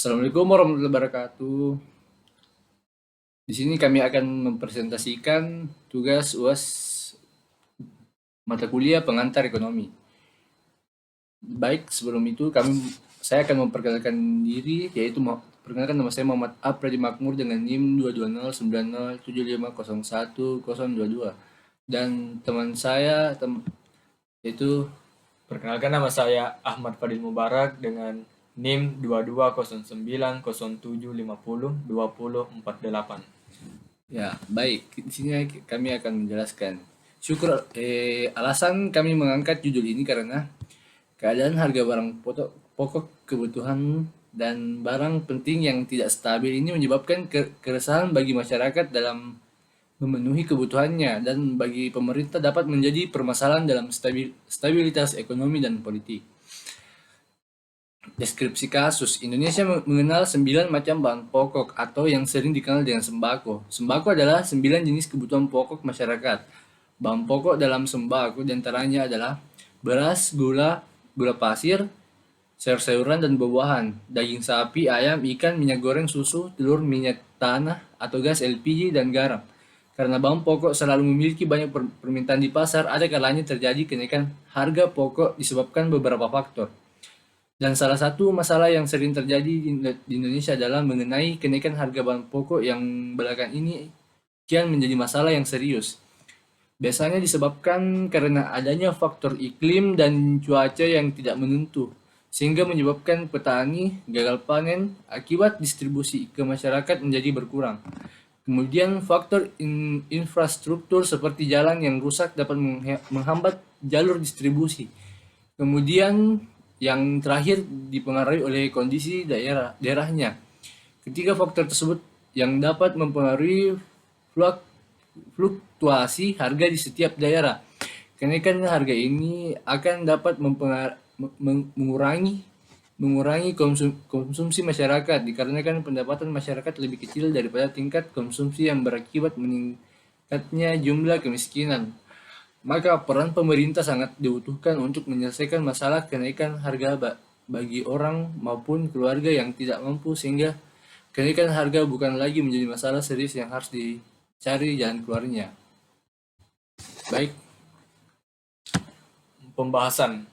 Assalamualaikum warahmatullahi wabarakatuh. Di sini kami akan mempresentasikan tugas UAS mata kuliah pengantar ekonomi. Baik, sebelum itu saya akan memperkenalkan diri, yaitu perkenalkan nama saya Muhammad Apradi Makmur dengan NIM 2209075010022. Dan teman saya yaitu Perkenalkan, nama saya Ahmad Fadil Mubarak dengan NIM 220907502048. ya, baik. Di sini kami akan menjelaskan. Alasan kami mengangkat judul ini karena keadaan harga barang pokok kebutuhan dan barang penting yang tidak stabil ini menyebabkan keresahan bagi masyarakat dalam memenuhi kebutuhannya dan bagi pemerintah dapat menjadi permasalahan dalam stabilitas ekonomi dan politik. Deskripsi kasus, Indonesia mengenal 9 macam bahan pokok atau yang sering dikenal dengan sembako. Sembako adalah 9 jenis kebutuhan pokok masyarakat. Bahan pokok dalam sembako diantaranya adalah beras, gula pasir, sayur-sayuran dan buah-buahan, daging sapi, ayam, ikan, minyak goreng, susu, telur, minyak tanah atau gas LPG, dan garam. Karena bahan pokok selalu memiliki banyak permintaan di pasar, ada kalanya terjadi kenaikan harga pokok disebabkan beberapa faktor. Dan salah satu masalah yang sering terjadi di Indonesia adalah mengenai kenaikan harga bahan pokok yang belakangan ini kian menjadi masalah yang serius. Biasanya disebabkan karena adanya faktor iklim dan cuaca yang tidak menentu, sehingga menyebabkan petani gagal panen akibat distribusi ke masyarakat menjadi berkurang. Kemudian faktor infrastruktur seperti jalan yang rusak dapat menghambat jalur distribusi. Kemudian yang terakhir dipengaruhi oleh kondisi daerahnya. Ketiga faktor tersebut yang dapat mempengaruhi fluktuasi harga di setiap daerah. Kenaikan harga ini akan dapat mengurangi konsumsi masyarakat dikarenakan pendapatan masyarakat lebih kecil daripada tingkat konsumsi yang berakibat meningkatnya jumlah kemiskinan. Maka peran pemerintah sangat dibutuhkan untuk menyelesaikan masalah kenaikan harga bagi orang maupun keluarga yang tidak mampu, sehingga kenaikan harga bukan lagi menjadi masalah serius yang harus dicari jalan keluarnya. Baik. Pembahasan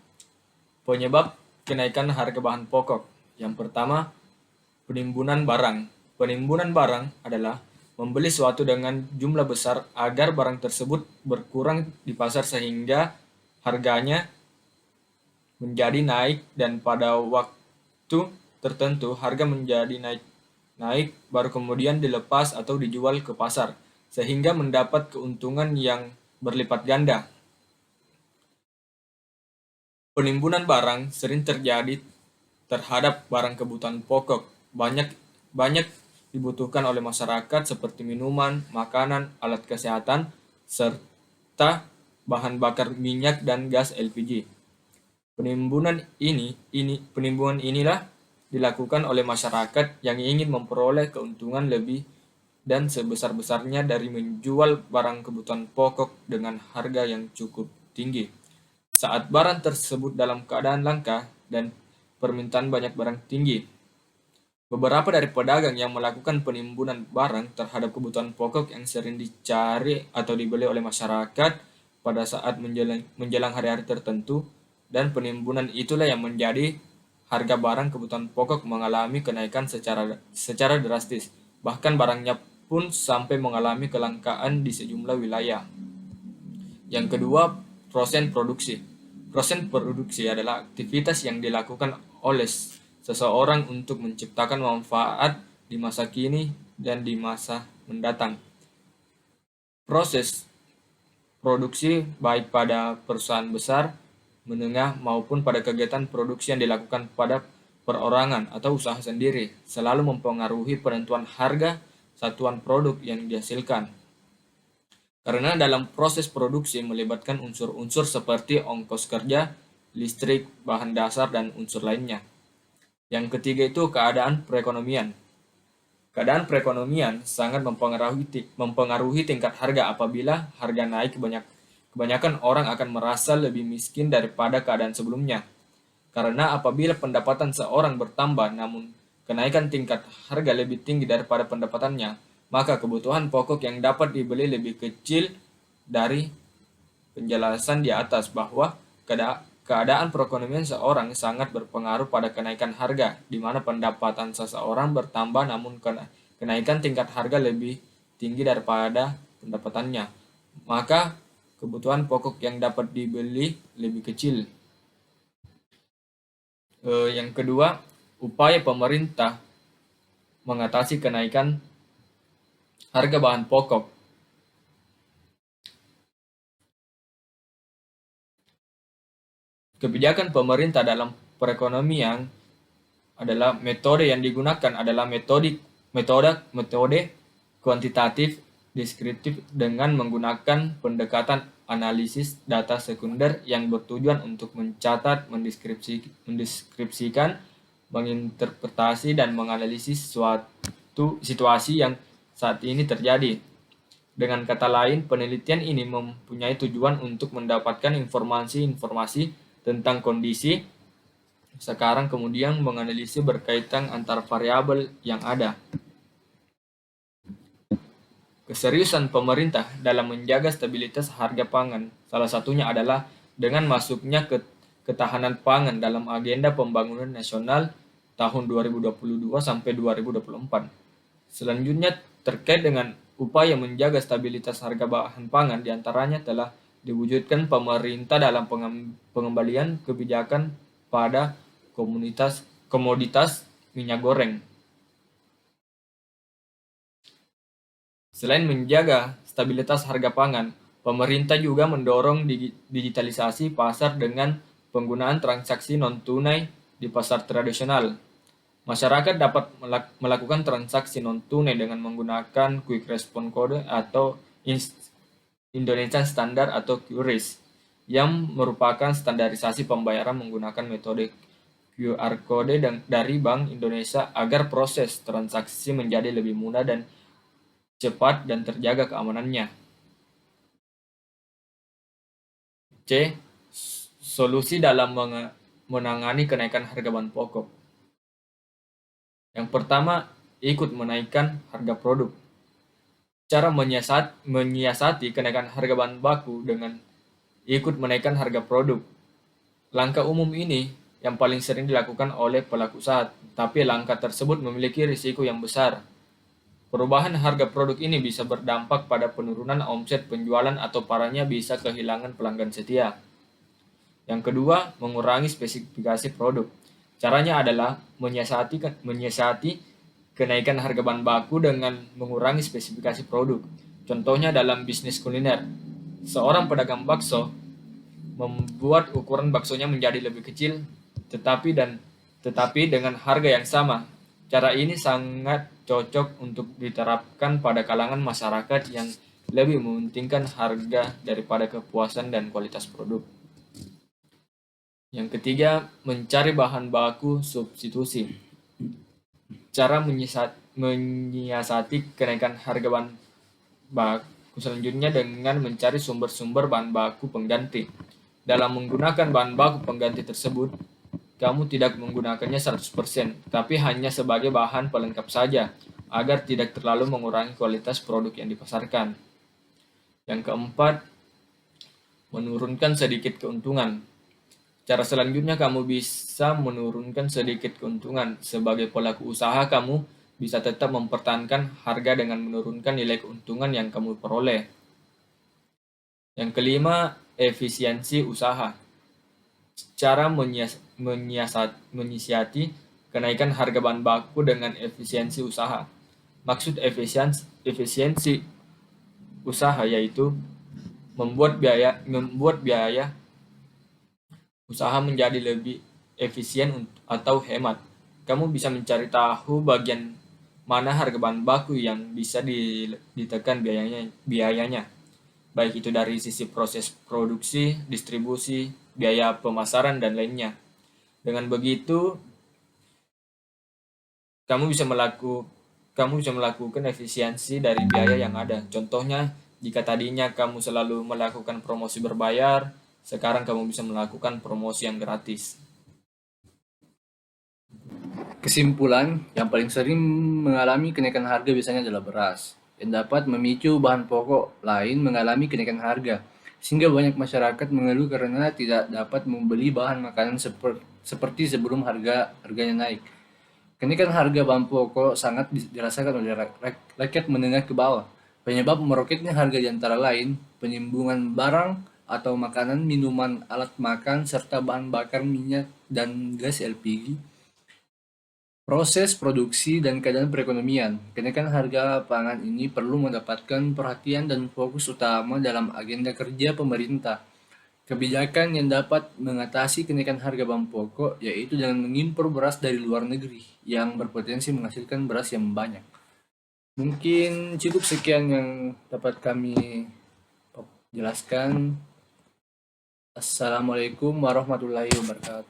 penyebab kenaikan harga bahan pokok. Yang pertama, penimbunan barang. Penimbunan barang adalah membeli suatu dengan jumlah besar agar barang tersebut berkurang di pasar sehingga harganya menjadi naik, dan pada waktu tertentu harga menjadi naik baru kemudian dilepas atau dijual ke pasar sehingga mendapat keuntungan yang berlipat ganda. Penimbunan barang sering terjadi terhadap barang kebutuhan pokok banyak dibutuhkan oleh masyarakat seperti minuman, makanan, alat kesehatan, serta bahan bakar minyak dan gas LPG. Penimbunan inilah dilakukan oleh masyarakat yang ingin memperoleh keuntungan lebih dan sebesar-besarnya dari menjual barang kebutuhan pokok dengan harga yang cukup tinggi. Saat barang tersebut dalam keadaan langka dan permintaan banyak barang tinggi, beberapa dari pedagang yang melakukan penimbunan barang terhadap kebutuhan pokok yang sering dicari atau dibeli oleh masyarakat pada saat menjelang hari-hari tertentu, dan penimbunan itulah yang menjadi harga barang kebutuhan pokok mengalami kenaikan secara drastis. Bahkan barangnya pun sampai mengalami kelangkaan di sejumlah wilayah. Yang kedua, proses produksi. Proses produksi adalah aktivitas yang dilakukan oleh seseorang untuk menciptakan manfaat di masa kini dan di masa mendatang. Proses produksi baik pada perusahaan besar, menengah, maupun pada kegiatan produksi yang dilakukan pada perorangan atau usaha sendiri selalu mempengaruhi penentuan harga satuan produk yang dihasilkan. Karena dalam proses produksi melibatkan unsur-unsur seperti ongkos kerja, listrik, bahan dasar, dan unsur lainnya. Yang ketiga itu keadaan perekonomian. Keadaan perekonomian sangat mempengaruhi tingkat harga. Apabila harga naik, kebanyakan orang akan merasa lebih miskin daripada keadaan sebelumnya. Karena apabila pendapatan seorang bertambah namun kenaikan tingkat harga lebih tinggi daripada pendapatannya, maka kebutuhan pokok yang dapat dibeli lebih kecil. Dari penjelasan di atas bahwa keadaan perekonomian seorang sangat berpengaruh pada kenaikan harga, di mana pendapatan seseorang bertambah namun kenaikan tingkat harga lebih tinggi daripada pendapatannya, maka kebutuhan pokok yang dapat dibeli lebih kecil. Yang kedua, upaya pemerintah mengatasi kenaikan harga bahan pokok. Kebijakan pemerintah dalam perekonomian adalah metode yang digunakan adalah metode kuantitatif deskriptif dengan menggunakan pendekatan analisis data sekunder yang bertujuan untuk mencatat, mendeskripsikan, menginterpretasi, dan menganalisis suatu situasi yang saat ini terjadi. Dengan kata lain, penelitian ini mempunyai tujuan untuk mendapatkan informasi-informasi tentang kondisi sekarang, kemudian menganalisis berkaitan antar variabel yang ada. Keseriusan pemerintah dalam menjaga stabilitas harga pangan salah satunya adalah dengan masuknya ketahanan pangan dalam agenda pembangunan nasional tahun 2022 sampai 2024. Selanjutnya, terkait dengan upaya menjaga stabilitas harga bahan pangan, diantaranya telah diwujudkan pemerintah dalam pengembalian kebijakan pada komoditas minyak goreng. Selain menjaga stabilitas harga pangan, pemerintah juga mendorong digitalisasi pasar dengan penggunaan transaksi non-tunai di pasar tradisional. Masyarakat dapat melakukan transaksi non-tunai dengan menggunakan Quick Response Code atau Indonesian Standard atau QRIS, yang merupakan standarisasi pembayaran menggunakan metode QR Code dari Bank Indonesia agar proses transaksi menjadi lebih mudah dan cepat dan terjaga keamanannya. C. Solusi dalam menangani kenaikan harga bahan pokok. Yang pertama, ikut menaikkan harga produk. Cara menyiasati kenaikan harga bahan baku dengan ikut menaikkan harga produk. Langkah umum ini yang paling sering dilakukan oleh pelaku usaha, tapi langkah tersebut memiliki risiko yang besar. Perubahan harga produk ini bisa berdampak pada penurunan omset penjualan atau parahnya bisa kehilangan pelanggan setia. Yang kedua, mengurangi spesifikasi produk. Caranya adalah menyiasati kenaikan harga bahan baku dengan mengurangi spesifikasi produk. Contohnya dalam bisnis kuliner, seorang pedagang bakso membuat ukuran baksonya menjadi lebih kecil, tetapi dengan harga yang sama. Cara ini sangat cocok untuk diterapkan pada kalangan masyarakat yang lebih mementingkan harga daripada kepuasan dan kualitas produk. Yang ketiga, mencari bahan baku substitusi. Cara menyiasati kenaikan harga bahan baku selanjutnya dengan mencari sumber-sumber bahan baku pengganti. Dalam menggunakan bahan baku pengganti tersebut, kamu tidak menggunakannya 100%, tapi hanya sebagai bahan pelengkap saja, agar tidak terlalu mengurangi kualitas produk yang dipasarkan. Yang keempat, menurunkan sedikit keuntungan. Cara selanjutnya kamu bisa menurunkan sedikit keuntungan. Sebagai pelaku usaha, kamu bisa tetap mempertahankan harga dengan menurunkan nilai keuntungan yang kamu peroleh. Yang kelima, efisiensi usaha. Cara menyiasati kenaikan harga bahan baku dengan efisiensi usaha. Maksud efisiensi usaha yaitu membuat biaya usaha menjadi lebih efisien atau hemat. Kamu bisa mencari tahu bagian mana harga bahan baku yang bisa ditekan biayanya. Baik itu dari sisi proses produksi, distribusi, biaya pemasaran, dan lainnya. Dengan begitu, kamu bisa melakukan efisiensi dari biaya yang ada. Contohnya, jika tadinya kamu selalu melakukan promosi berbayar, sekarang kamu bisa melakukan promosi yang gratis. Kesimpulan, yang paling sering mengalami kenaikan harga biasanya adalah beras, yang dapat memicu bahan pokok lain mengalami kenaikan harga, sehingga banyak masyarakat mengeluh karena tidak dapat membeli bahan makanan seperti sebelum harganya naik. Kenaikan harga bahan pokok sangat dirasakan oleh rakyat menengah ke bawah. Penyebab meroketnya harga di antara lain penimbunan barang atau makanan, minuman, alat makan, serta bahan bakar minyak dan gas LPG, proses produksi, dan keadaan perekonomian. Kenaikan harga pangan ini perlu mendapatkan perhatian dan fokus utama dalam agenda kerja pemerintah. Kebijakan yang dapat mengatasi kenaikan harga bahan pokok yaitu dengan mengimpor beras dari luar negeri yang berpotensi menghasilkan beras yang banyak. Mungkin cukup sekian yang dapat kami jelaskan. Assalamualaikum warahmatullahi wabarakatuh.